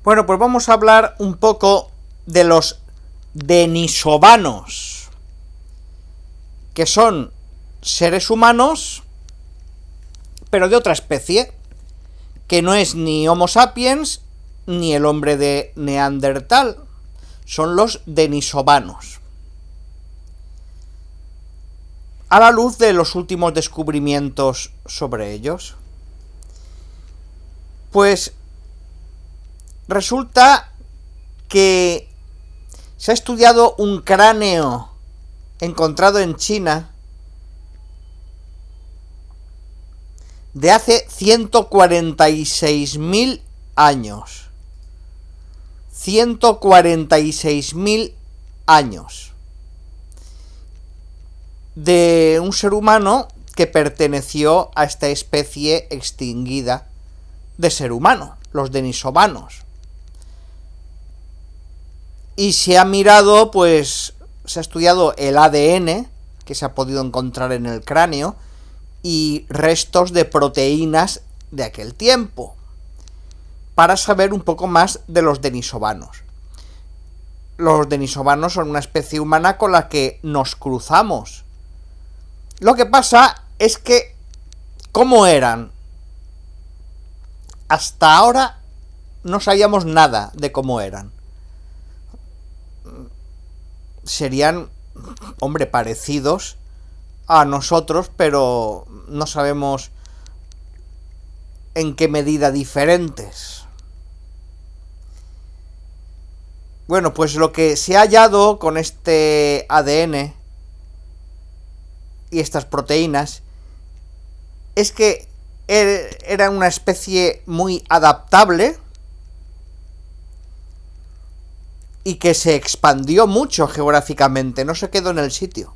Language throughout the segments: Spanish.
Bueno, pues vamos a hablar un poco de los denisovanos, que son seres humanos, pero de otra especie, que no es ni Homo sapiens ni el hombre de Neandertal, son los denisovanos. A la luz de los últimos descubrimientos sobre ellos, pues resulta que se ha estudiado un cráneo encontrado en China de hace 146.000 años. 146.000 años. De un ser humano que perteneció a esta especie extinguida de ser humano, los denisovanos. Y se ha mirado, pues, se ha estudiado el ADN que se ha podido encontrar en el cráneo y restos de proteínas de aquel tiempo, para saber un poco más de los denisovanos. Los denisovanos son una especie humana con la que nos cruzamos. Lo que pasa es que, ¿cómo eran? Hasta ahora no sabíamos nada de cómo eran. Serían, hombre, parecidos a nosotros, pero no sabemos en qué medida diferentes. Bueno, pues lo que se ha hallado con este ADN y estas proteínas es que era una especie muy adaptable y que se expandió mucho geográficamente, no se quedó en el sitio.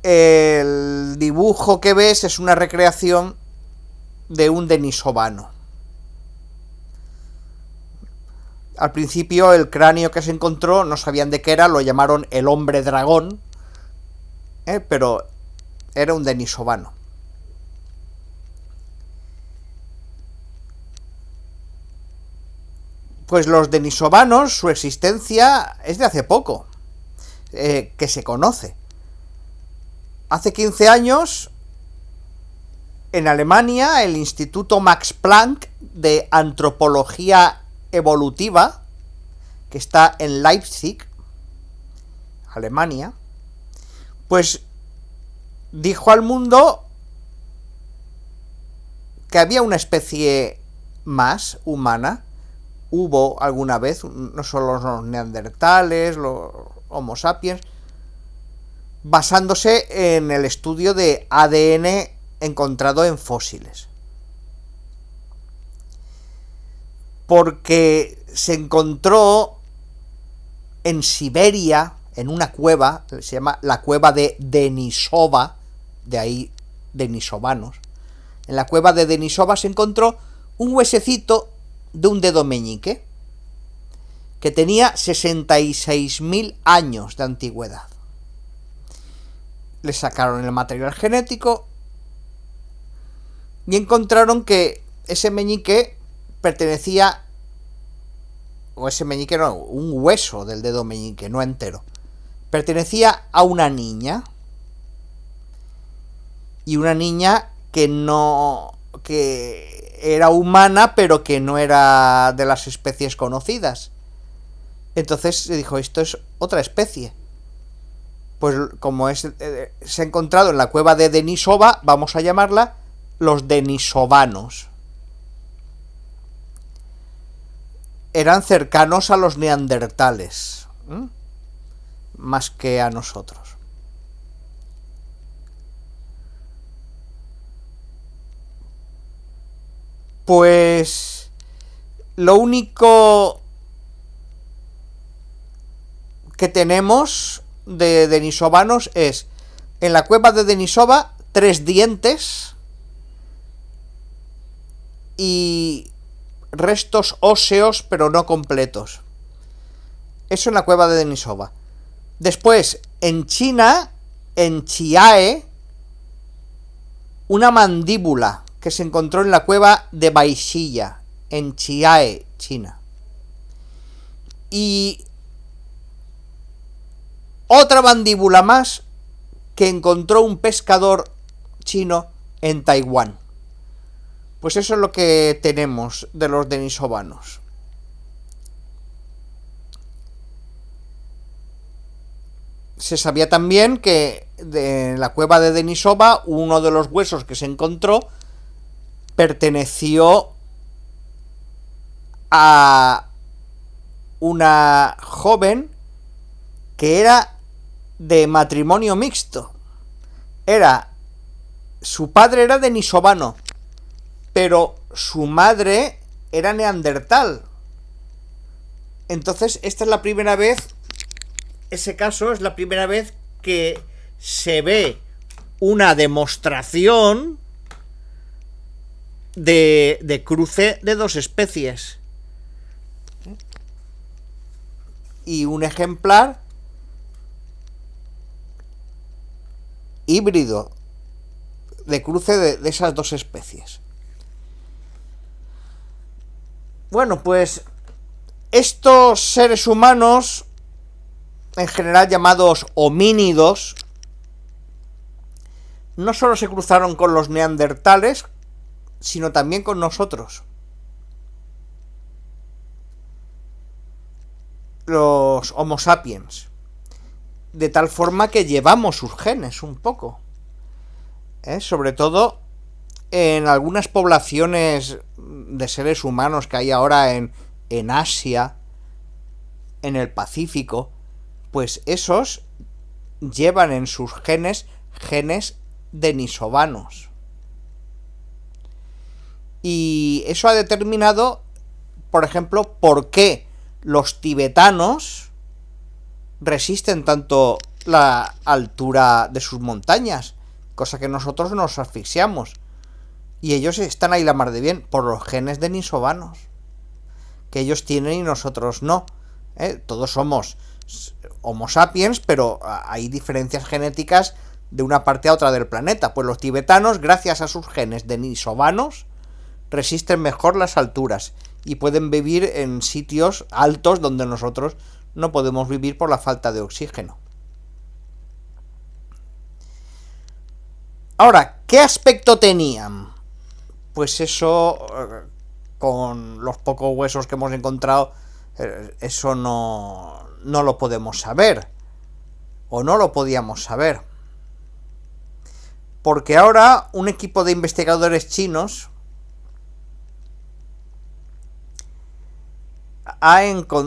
El dibujo que ves es una recreación de un denisovano. Al principio el cráneo que se encontró no sabían de qué era, lo llamaron el hombre dragón, pero era un denisovano. Pues los denisovanos, su existencia es de hace poco, que se conoce. Hace 15 años, en Alemania, el Instituto Max Planck de Antropología Evolutiva, que está en Leipzig, Alemania, pues dijo al mundo que había una especie más humana. Hubo alguna vez, no solo los neandertales, los Homo sapiens, basándose en el estudio de ADN encontrado en fósiles. Porque se encontró en Siberia, en una cueva, se llama la cueva de Denisova, de ahí denisovanos. En la cueva de Denisova se encontró un huesecito de un dedo meñique, que tenía 66.000 años de antigüedad. Le sacaron el material genético y encontraron que ese meñique pertenecía, o ese meñique no, un hueso del dedo meñique, no entero, pertenecía a una niña, y una niña que era humana, pero que no era de las especies conocidas. Entonces se dijo, esto es otra especie. Pues como se ha encontrado en la cueva de Denisova, vamos a llamarla los denisovanos. Eran cercanos a los neandertales, más que a nosotros. Pues lo único que tenemos de denisovanos es, en la cueva de Denisova, 3 dientes y restos óseos pero no completos. Eso en la cueva de Denisova. Después, en China, en Chiae, una mandíbula que se encontró en la cueva de Baixilla, en Chiae, China. Y otra mandíbula más que encontró un pescador chino en Taiwán. Pues eso es lo que tenemos de los denisovanos. Se sabía también que en la cueva de Denisova uno de los huesos que se encontró perteneció a una joven que era de matrimonio mixto. Su padre era denisovano, pero su madre era neandertal. Entonces, esta es la primera vez, ese caso es la primera vez que se ve una demostración de cruce de dos especies. Y un ejemplar híbrido de cruce de esas dos especies. Bueno, pues estos seres humanos, en general llamados homínidos, no solo se cruzaron con los neandertales, sino también con nosotros. Los Homo sapiens. De tal forma que llevamos sus genes un poco. Sobre todo en algunas poblaciones de seres humanos que hay ahora en Asia, en el Pacífico, pues esos llevan en sus genes denisovanos. Y eso ha determinado, por ejemplo, por qué los tibetanos resisten tanto la altura de sus montañas, cosa que nosotros nos asfixiamos. Y ellos están ahí la mar de bien, por los genes denisovanos, que ellos tienen y nosotros no. Todos somos Homo sapiens, pero hay diferencias genéticas de una parte a otra del planeta. Pues los tibetanos, gracias a sus genes denisovanos, resisten mejor las alturas y pueden vivir en sitios altos donde nosotros no podemos vivir por la falta de oxígeno. Ahora, ¿qué aspecto tenían? Pues eso, con los pocos huesos que hemos encontrado, eso no lo podemos saber, o no lo podíamos saber. Porque ahora un equipo de investigadores chinos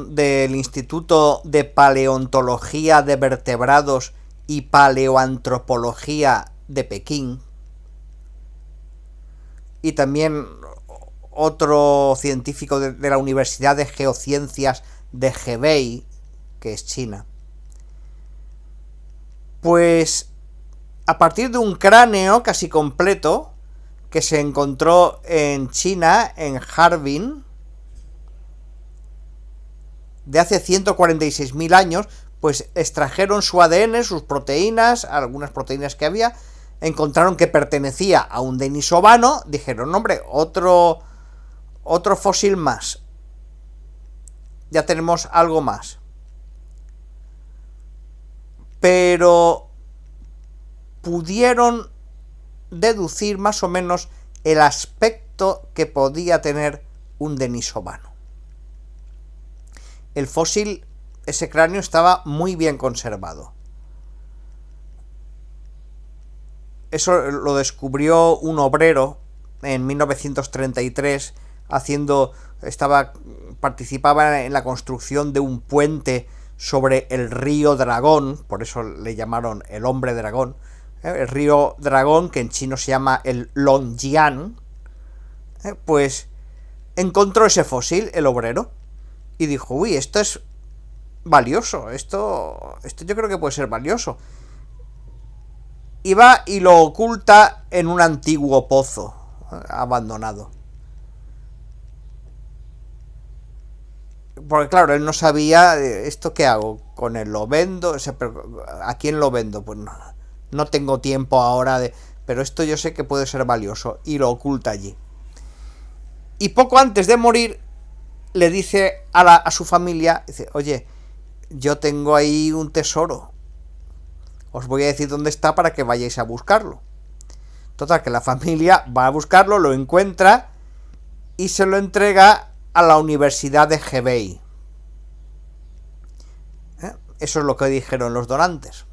del Instituto de Paleontología de Vertebrados y Paleoantropología de Pekín, y también otro científico de la Universidad de Geociencias de Hebei, que es China, pues a partir de un cráneo casi completo que se encontró en China, en Harbin, de hace 146.000 años, pues extrajeron su ADN, sus proteínas, algunas proteínas que había, encontraron que pertenecía a un denisovano, dijeron, hombre, otro fósil más, ya tenemos algo más. Pero pudieron deducir más o menos el aspecto que podía tener un denisovano. El fósil, ese cráneo, estaba muy bien conservado. Eso lo descubrió un obrero en 1933, participaba en la construcción de un puente sobre el río Dragón, por eso le llamaron el hombre dragón, el río Dragón, que en chino se llama el Longjiang, pues encontró ese fósil, el obrero, y dijo, uy, esto es valioso, esto yo creo que puede ser valioso. Y va y lo oculta en un antiguo pozo abandonado. Porque claro, él no sabía, ¿esto qué hago? ¿Con él lo vendo? O sea, ¿a quién lo vendo? Pues no tengo tiempo ahora pero esto yo sé que puede ser valioso, y lo oculta allí. Y poco antes de morir le dice a su familia, dice, oye, yo tengo ahí un tesoro, os voy a decir dónde está para que vayáis a buscarlo. Total, que la familia va a buscarlo, lo encuentra y se lo entrega a la Universidad de Hebei. Eso es lo que dijeron los donantes.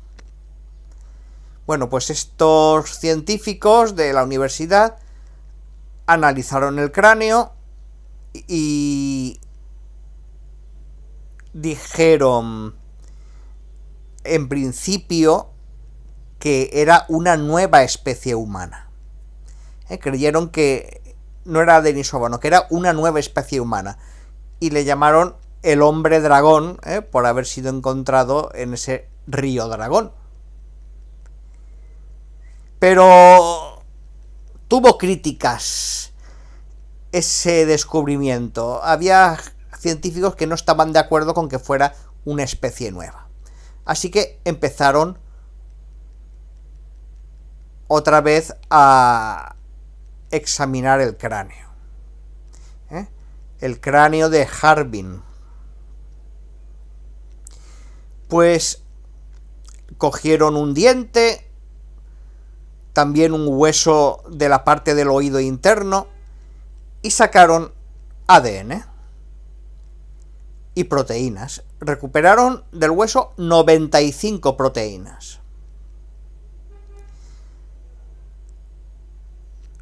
Bueno, pues estos científicos de la universidad analizaron el cráneo y dijeron, en principio, que era una nueva especie humana. Creyeron que no era denisovano, que era una nueva especie humana. Y le llamaron el hombre dragón, por haber sido encontrado en ese río dragón. Pero tuvo críticas ese descubrimiento. Había científicos que no estaban de acuerdo con que fuera una especie nueva. Así que empezaron otra vez a examinar el cráneo. El cráneo de Harbin. Pues cogieron un diente, también un hueso de la parte del oído interno, y sacaron ADN y proteínas. Recuperaron del hueso 95 proteínas.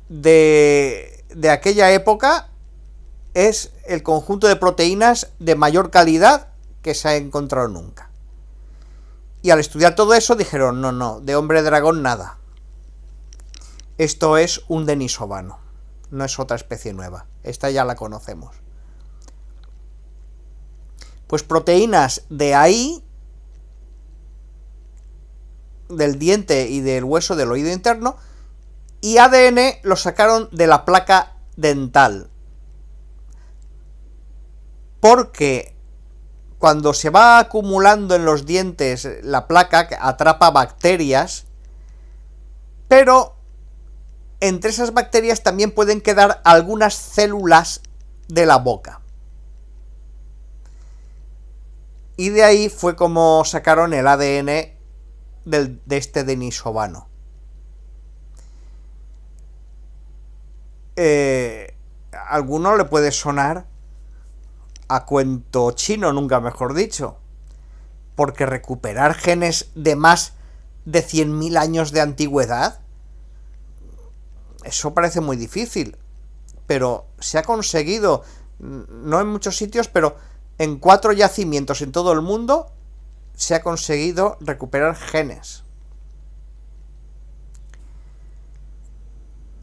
De aquella época es el conjunto de proteínas de mayor calidad que se ha encontrado nunca. Y al estudiar todo eso dijeron, no, de hombre dragón nada. Esto es un denisovano, no es otra especie nueva. Esta ya la conocemos. Pues proteínas de ahí, del diente y del hueso del oído interno, y ADN lo sacaron de la placa dental. Porque cuando se va acumulando en los dientes la placa, atrapa bacterias, pero entre esas bacterias también pueden quedar algunas células de la boca. Y de ahí fue como sacaron el ADN de este denisovano. A alguno le puede sonar a cuento chino, nunca mejor dicho, porque recuperar genes de más de 100.000 años de antigüedad, eso parece muy difícil, pero se ha conseguido, no en muchos sitios, pero en 4 yacimientos en todo el mundo se ha conseguido recuperar genes.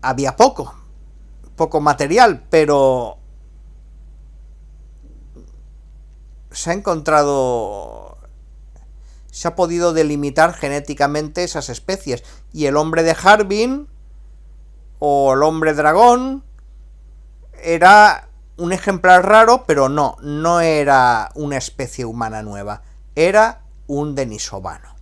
Había poco material, pero se ha encontrado, se ha podido delimitar genéticamente esas especies. Y el hombre de Harbin o el hombre dragón era un ejemplar raro, pero no era una especie humana nueva, era un denisovano.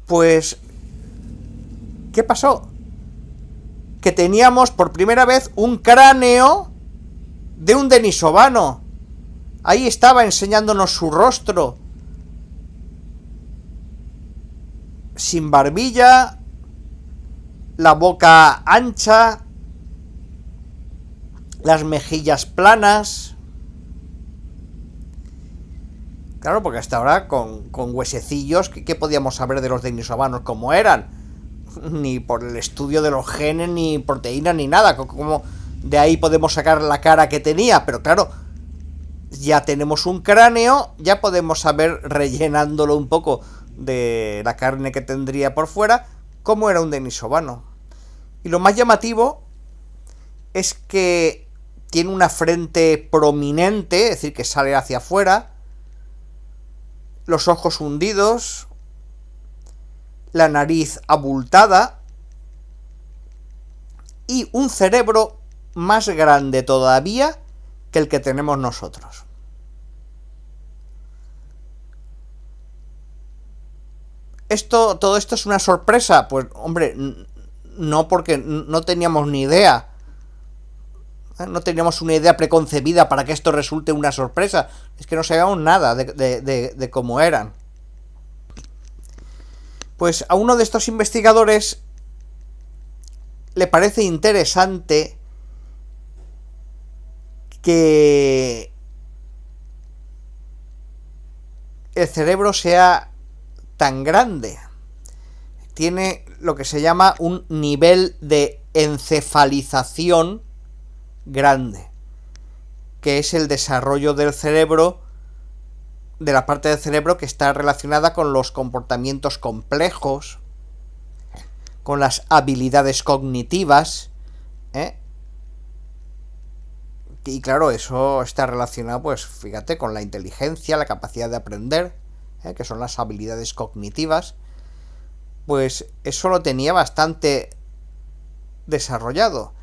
Pues, ¿qué pasó? Que teníamos por primera vez un cráneo de un denisovano. Ahí estaba enseñándonos su rostro, sin barbilla, la boca ancha, las mejillas planas. Claro, porque hasta ahora con huesecillos, ¿qué podíamos saber de los denisovanos cómo eran? Ni por el estudio de los genes, ni proteínas, ni nada. Como de ahí podemos sacar la cara que tenía, pero claro, ya tenemos un cráneo, ya podemos saber, rellenándolo un poco de la carne que tendría por fuera, cómo era un denisovano. Y lo más llamativo es que tiene una frente prominente, es decir, que sale hacia afuera, los ojos hundidos, la nariz abultada y un cerebro más grande todavía que el que tenemos nosotros. Todo esto es una sorpresa. Pues hombre, no, porque no teníamos ni idea. No teníamos una idea preconcebida para que esto resulte una sorpresa. Es que no sabíamos nada de cómo eran. Pues a uno de estos investigadores le parece interesante que el cerebro sea tan grande. Tiene lo que se llama un nivel de encefalización grande, que es el desarrollo del cerebro, de la parte del cerebro que está relacionada con los comportamientos complejos, con las habilidades cognitivas, y claro, eso está relacionado, pues fíjate, con la inteligencia, la capacidad de aprender, que son las habilidades cognitivas. Pues eso lo tenía bastante desarrollado.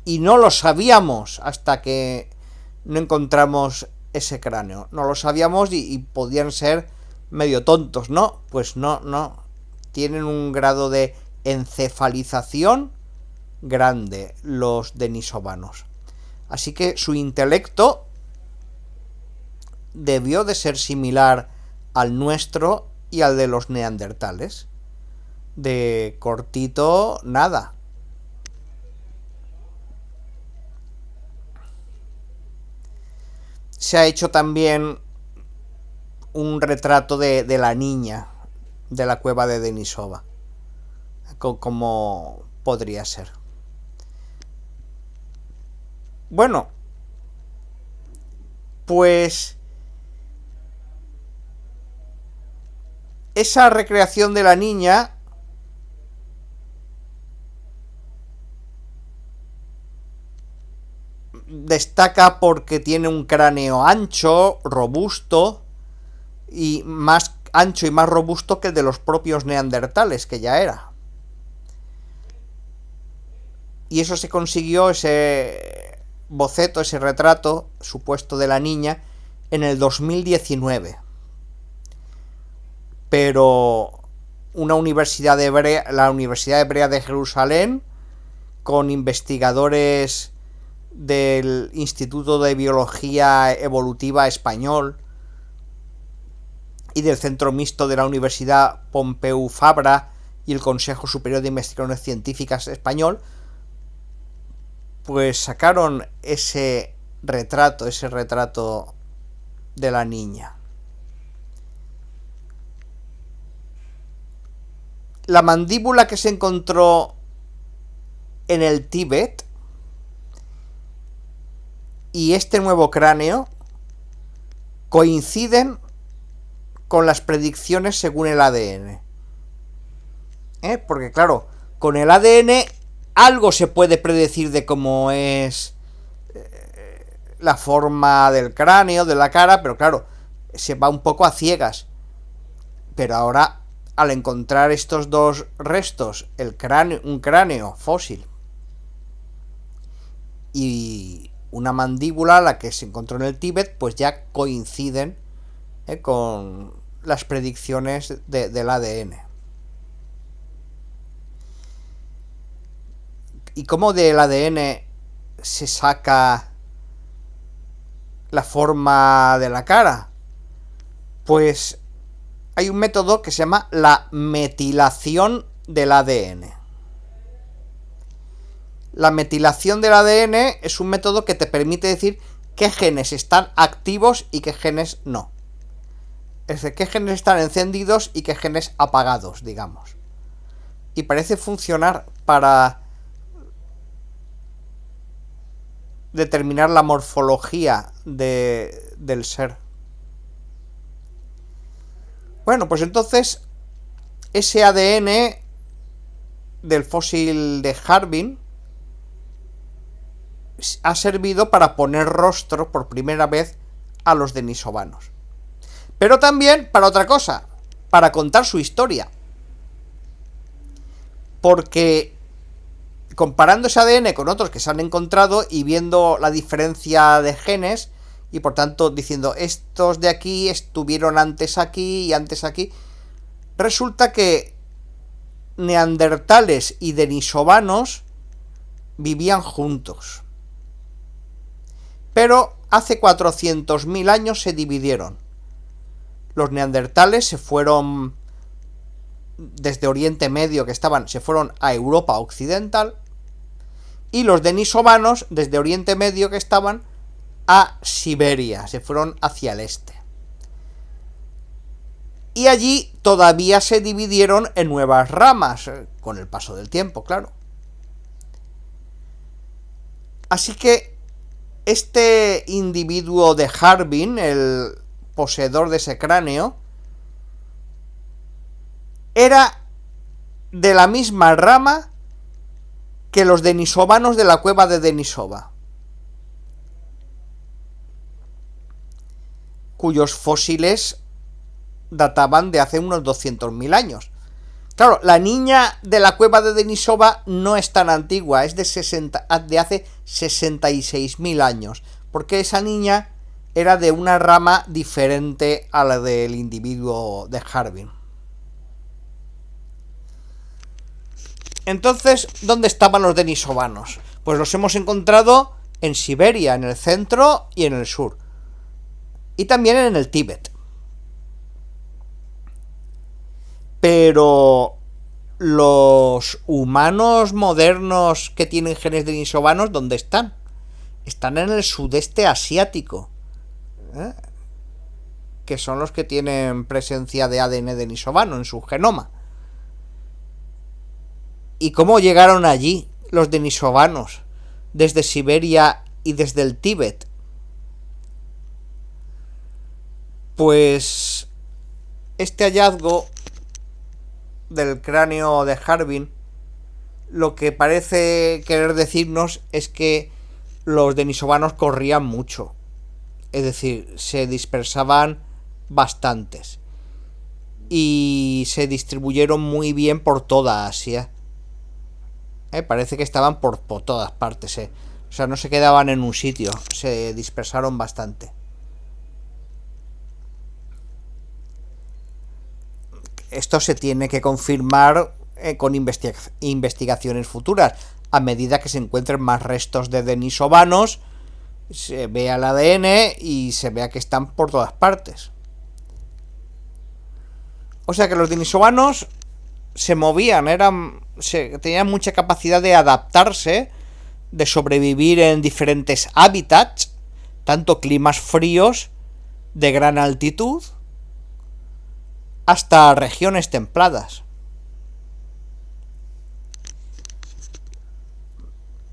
Y no lo sabíamos hasta que no encontramos ese cráneo. No lo sabíamos y podían ser medio tontos, ¿no? Pues no. Tienen un grado de encefalización grande los denisovanos. Así que su intelecto debió de ser similar al nuestro y al de los neandertales. De cortito, nada. Se ha hecho también un retrato de la niña de la cueva de Denisova, como podría ser. Bueno, pues esa recreación de la niña destaca porque tiene un cráneo ancho, robusto, y más ancho y más robusto que el de los propios neandertales, que ya era. Y eso se consiguió, ese boceto, ese retrato supuesto de la niña, en el 2019. Pero una universidad hebrea, la Universidad Hebrea de Jerusalén, con investigadores del Instituto de Biología Evolutiva Español y del Centro Mixto de la Universidad Pompeu Fabra y el Consejo Superior de Investigaciones Científicas Español, pues sacaron ese retrato de la niña. La mandíbula que se encontró en el Tíbet y este nuevo cráneo coinciden con las predicciones según el ADN. Porque claro, con el ADN algo se puede predecir de cómo es la forma del cráneo, de la cara, pero claro, se va un poco a ciegas. Pero ahora, al encontrar estos dos restos, un cráneo fósil y una mandíbula, la que se encontró en el Tíbet, pues ya coinciden con las predicciones del ADN. ¿Y cómo del ADN se saca la forma de la cara? Pues hay un método que se llama la metilación del ADN. La metilación del ADN es un método que te permite decir qué genes están activos y qué genes no. Es decir, qué genes están encendidos y qué genes apagados, digamos. Y parece funcionar para determinar la morfología del ser. Bueno, pues entonces ese ADN del fósil de Harbin ha servido para poner rostro por primera vez a los denisovanos. Pero también para otra cosa, para contar su historia. Porque comparando ese ADN con otros que se han encontrado y viendo la diferencia de genes, y por tanto diciendo estos de aquí estuvieron antes aquí y antes aquí, resulta que neandertales y denisovanos vivían juntos. Pero hace 400.000 años se dividieron. Los neandertales se fueron desde Oriente Medio, se fueron a Europa Occidental, y los denisovanos desde Oriente Medio, que estaban a Siberia, se fueron hacia el este. Y allí todavía se dividieron en nuevas ramas, con el paso del tiempo, claro. Así que este individuo de Harbin, el poseedor de ese cráneo, era de la misma rama que los denisovanos de la cueva de Denisova, cuyos fósiles databan de hace unos 200.000 años. Claro, la niña de la cueva de Denisova no es tan antigua, es de hace 66.000 años, porque esa niña era de una rama diferente a la del individuo de Harbin. Entonces, ¿dónde estaban los denisovanos? Pues los hemos encontrado en Siberia, en el centro y en el sur, y también en el Tíbet. Pero los humanos modernos que tienen genes denisovanos, ¿dónde están? Están en el sudeste asiático, que son los que tienen presencia de ADN denisovano en su genoma. ¿Y cómo llegaron allí los denisovanos desde Siberia y desde el Tíbet? Pues este hallazgo del cráneo de Harbin lo que parece querer decirnos es que los denisovanos corrían mucho, es decir, se dispersaban bastantes y se distribuyeron muy bien por toda Asia. Parece que estaban por todas partes, o sea, no se quedaban en un sitio, se dispersaron bastante. Esto se tiene que confirmar con investigaciones futuras. A medida que se encuentren más restos de denisovanos, se vea el ADN y se vea que están por todas partes. O sea que los denisovanos se movían, tenían mucha capacidad de adaptarse, de sobrevivir en diferentes hábitats, tanto climas fríos de gran altitud hasta regiones templadas.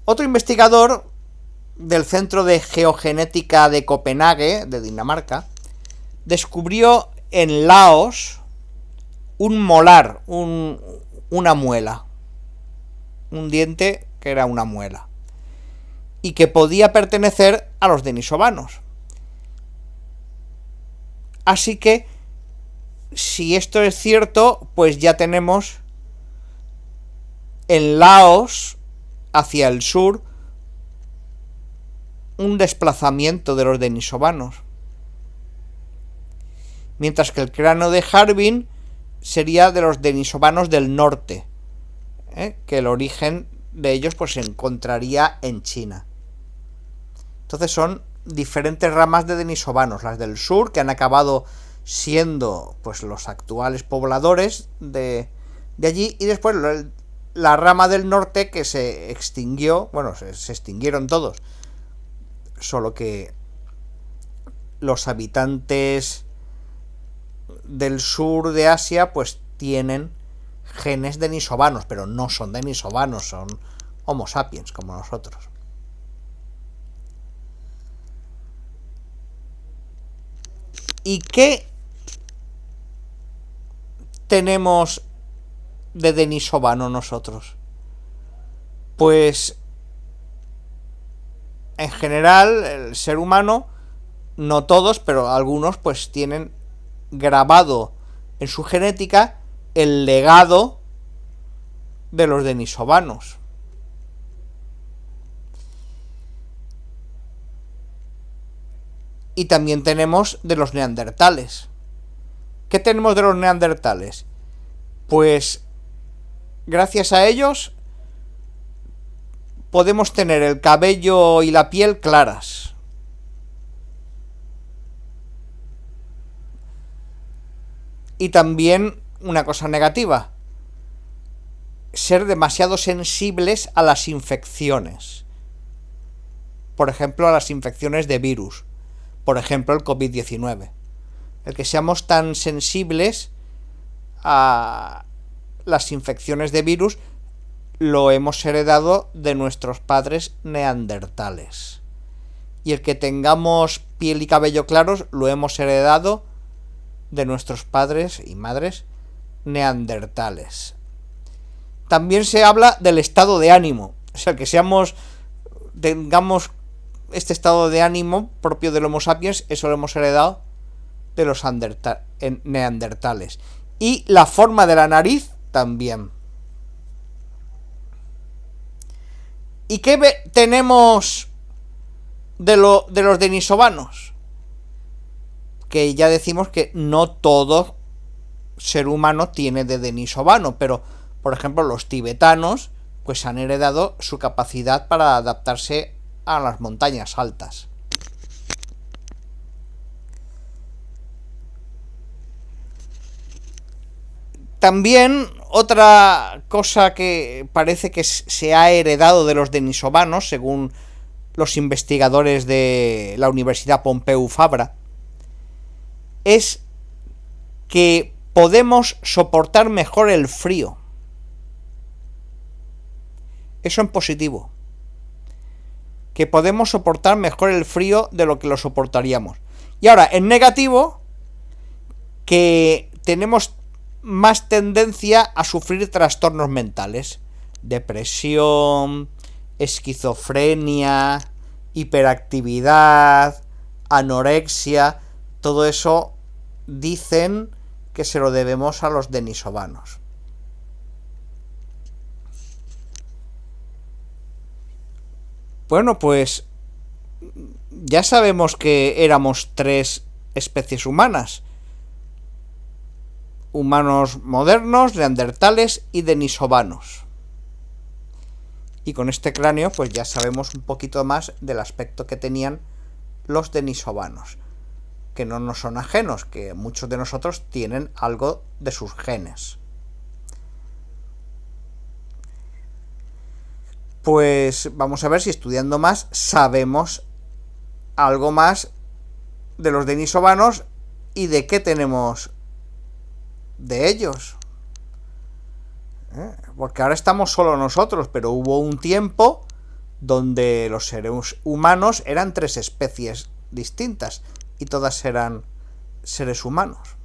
Otro investigador del Centro de Geogenética de Copenhague, de Dinamarca, descubrió en Laos un molar, una muela, un diente que era una muela, y que podía pertenecer a los denisovanos. Así que, si esto es cierto, pues ya tenemos en Laos, hacia el sur, un desplazamiento de los denisovanos. Mientras que el cráneo de Harbin sería de los denisovanos del norte, que el origen de ellos pues se encontraría en China. Entonces son diferentes ramas de denisovanos, las del sur, que han acabado siendo pues los actuales pobladores de allí, y después la rama del norte que se extinguió, bueno, se extinguieron todos, solo que los habitantes del sur de Asia pues tienen genes denisovanos, pero no son denisovanos, son Homo sapiens como nosotros. ¿Y qué tenemos de denisovano nosotros? Pues en general el ser humano, no todos, pero algunos pues tienen grabado en su genética el legado de los denisovanos. Y también tenemos de los neandertales. ¿Qué tenemos de los neandertales? Pues gracias a ellos podemos tener el cabello y la piel claras. Y también una cosa negativa, ser demasiado sensibles a las infecciones. Por ejemplo, a las infecciones de virus. Por ejemplo, el COVID-19. El que seamos tan sensibles a las infecciones de virus lo hemos heredado de nuestros padres neandertales. Y el que tengamos piel y cabello claros lo hemos heredado de nuestros padres y madres neandertales. También se habla del estado de ánimo. O sea, que tengamos este estado de ánimo propio del Homo sapiens, eso lo hemos heredado de los neandertales. Y la forma de la nariz también. ¿Y qué tenemos de los denisovanos? Que ya decimos que no todo ser humano tiene de denisovano, pero por ejemplo los tibetanos pues han heredado su capacidad para adaptarse a las montañas altas. También otra cosa que parece que se ha heredado de los denisovanos, según los investigadores de la Universidad Pompeu Fabra, es que podemos soportar mejor el frío. Eso en positivo. Que podemos soportar mejor el frío de lo que lo soportaríamos. Y ahora, en negativo, que tenemos más tendencia a sufrir trastornos mentales. Depresión, esquizofrenia, hiperactividad, anorexia, todo eso dicen que se lo debemos a los denisovanos. Bueno, pues ya sabemos que éramos 3 especies humanas. Humanos modernos, neandertales y denisovanos. Y con este cráneo pues ya sabemos un poquito más del aspecto que tenían los denisovanos, que no nos son ajenos, que muchos de nosotros tienen algo de sus genes. Pues vamos a ver si estudiando más sabemos algo más de los denisovanos y de qué tenemos de ellos. Porque ahora estamos solo nosotros, pero hubo un tiempo donde los seres humanos eran 3 especies distintas y todas eran seres humanos.